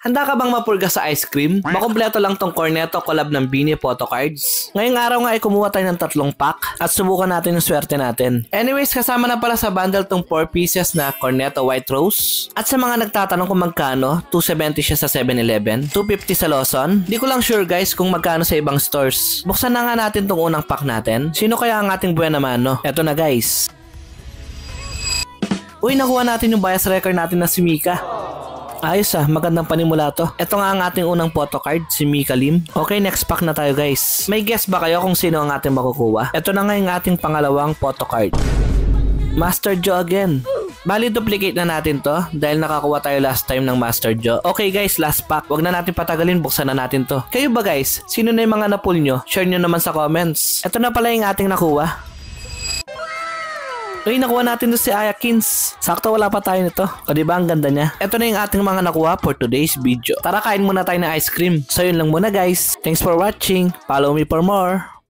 Handa ka bang mapurga sa ice cream? Makumpleto lang tong Cornetto collab ng Bini Photo Cards. Ngayong araw nga ay kumuha tayo ng 3 pack at subukan natin yung swerte natin. Anyways, kasama na pala sa bundle tong 4 pieces na Cornetto White Rose. At sa mga nagtatanong kung magkano, 270 siya sa 7-Eleven, 250 sa Lawson. Di ko lang sure guys kung magkano sa ibang stores. Buksan na nga natin tong unang pack natin. Sino kaya ang ating buena mano? Eto na guys. Uy, nakuha natin yung bias record natin na si Mika. Ayos magandang panimula to. Ito nga ang ating unang photo card, si Mika Lim. Okay, next pack na tayo guys. May guess ba kayo kung sino ang ating makukuha? Ito na nga yung ating pangalawang photo card. Master Joe again. Bali, duplicate na natin to dahil nakakuha tayo last time ng Master Joe. Okay guys, last pack. Wag na natin patagalin, buksan na natin to. Kayo ba guys? Sino na yung mga napull nyo? Share nyo naman sa comments. Ito na pala yung ating nakuha. Uy, nakuha natin to si Ayakins. Sakto wala pa tayo nito. O diba ang ganda niya? Ito na yung ating mga nakuha for today's video. Tara, kain muna tayo ng ice cream. So yun lang muna guys. Thanks for watching. Follow me for more.